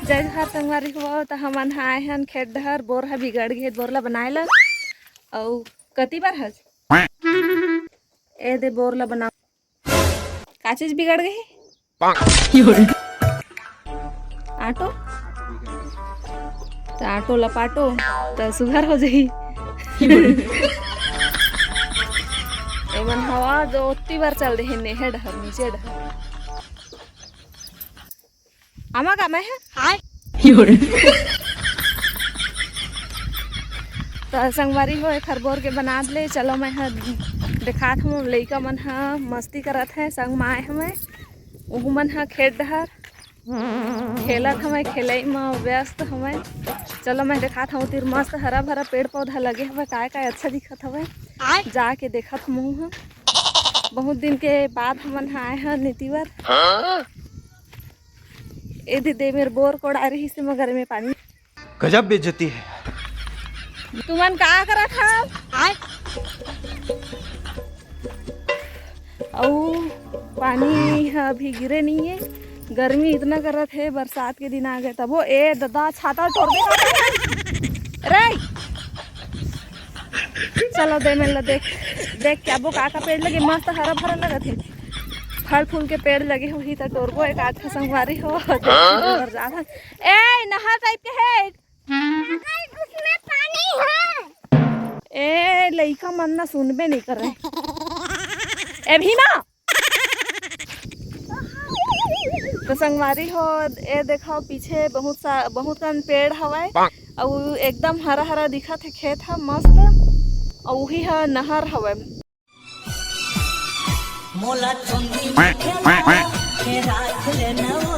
जय हर संगवारी हो तो हमन आए हन खेत डहर बोर ह बिगड़ गे बोर ला बनाए ला अउ कति बार हज ए दे बोर ला बना का चीज बिगड़ गई आटो तो आटो लपाटो तो सुघर हो जाही एमन हवा जो उतनी बार चल रही नेहे डहर नीचे डहर आमा का मैं है हाय तो संगवारी हो एक बोर के बना ले चलो मैं दिखात हूँ लइका मन ह मस्ती करत है संग माए हमें उहु मन ह खेत डहर खेलत हमें खेलई में व्यस्त हमें चलो मैं दिखात हूँ तीर मस्त हरा भरा पेड़ पौधा लगे हवे काय काय अच्छा दिखत हवे जाके देखत हूँ बहुत दिन के बाद हमन आए हैं नीतिवर ए दीदी मेरे बोर कोड़ आ रही से मगर में पानी गजब बेइज्जती है तुमन का करत हव और पानी अभी गिरे नहीं है गर्मी इतना करत है बरसात के दिन आ गए तब वो ए दादा छाता तोड़ दे रे चलो दे मेला देख देख क्या वो का पेड़ लगे मस्त हरा भरा लगत है फल फूल के पेड़ लगे हो ही तो टोरबो एक आधा संगवारी हो ए नहर टाइप के है उसमें पानी है ए लइका मन ना सुनबे नहीं कर रहे ए भीमा तो संगवारी हो ए देखो पीछे बहुत कन पेड़ हवाए और एकदम हरा हरा दिखत है खेत है मस्त और वही है नहर हवे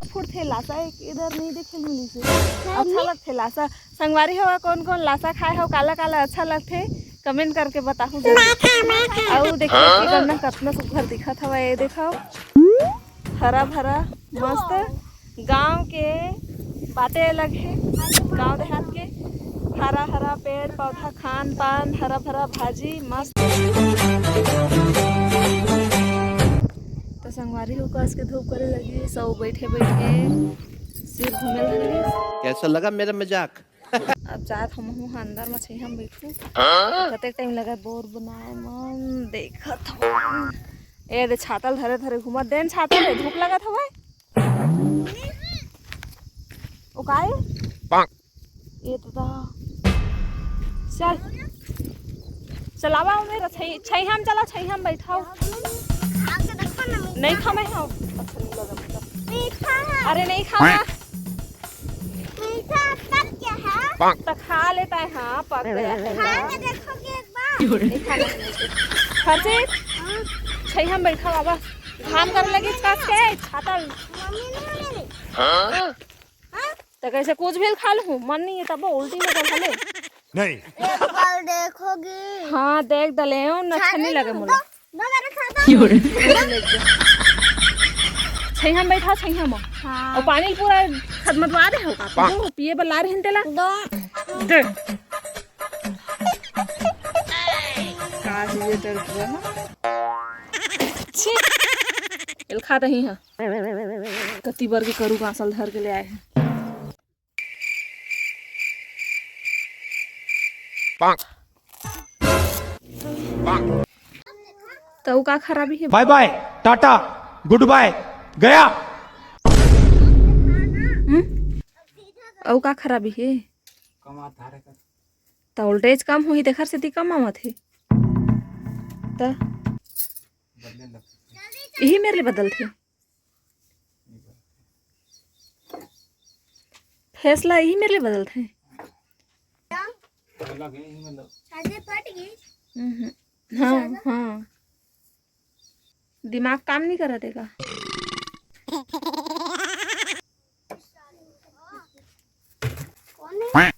फुट लासा एक इधर नहीं देखे मिली से अच्छा लगते लासा संगवारी हो कौन कौन लासा खाए हो काला काला अच्छा लगते कमेंट करके बताओ और देखो करना कितना सुघर दिखत हवा ये देखो हरा भरा मस्त गांव के बातें अलग है गांव देहात के हरा हरा पेड़ पौधा खान पान हरा भरा भाजी मस्त तो संगवारी हो कस के धूप करे लगी सब बैठे बैठे सिर घूमे लगी कैसा लगा मेरा मजाक अब जात हम अंदर में छे हम बैठू कते टाइम लगा बोर बनाए मन देखत हूं ए दे छातल धरे धरे घुमत देन छातल है धूप लगत हवे ओ काय ये तो चल चलावा मेरा छै हम चला छै हम बैठाओ नहीं खा मैं हाँ अच्छा नहीं लगा मीठा अरे नहीं खा मीठा तब क्या है तो खा लेता है हाँ पक गया है खा के देखोगे एक बार नहीं खाना खर्चे छै हम बैठा बाबा काम कर लगी कस के छाता मम्मी नहीं ले हां तो कैसे कुछ भी खा लूं मन नहीं है तब उल्टी में कर ले नहीं एक बार देखोगी हाँ देख दले हो अच्छा नहीं लगे मुझे दो मेरा खाता छै हम बैठा छै हम और पानी पूरा खदमतवा दे होगा तो पिए बला रहे तेला दे का चीज तेरे को छी एल खा रही है कति बार के करू कासल धर के ले आए हैं तो का खराबी है bye bye tata goodbye गया औ का खराबी है तो वोल्टेज कम हुई देखर से कम आवत है तो यही मेरे लिए बदल थे फैसला यही मेरे लिए बदल थे हाँ हाँ दिमाग काम नहीं कर देगा कौन है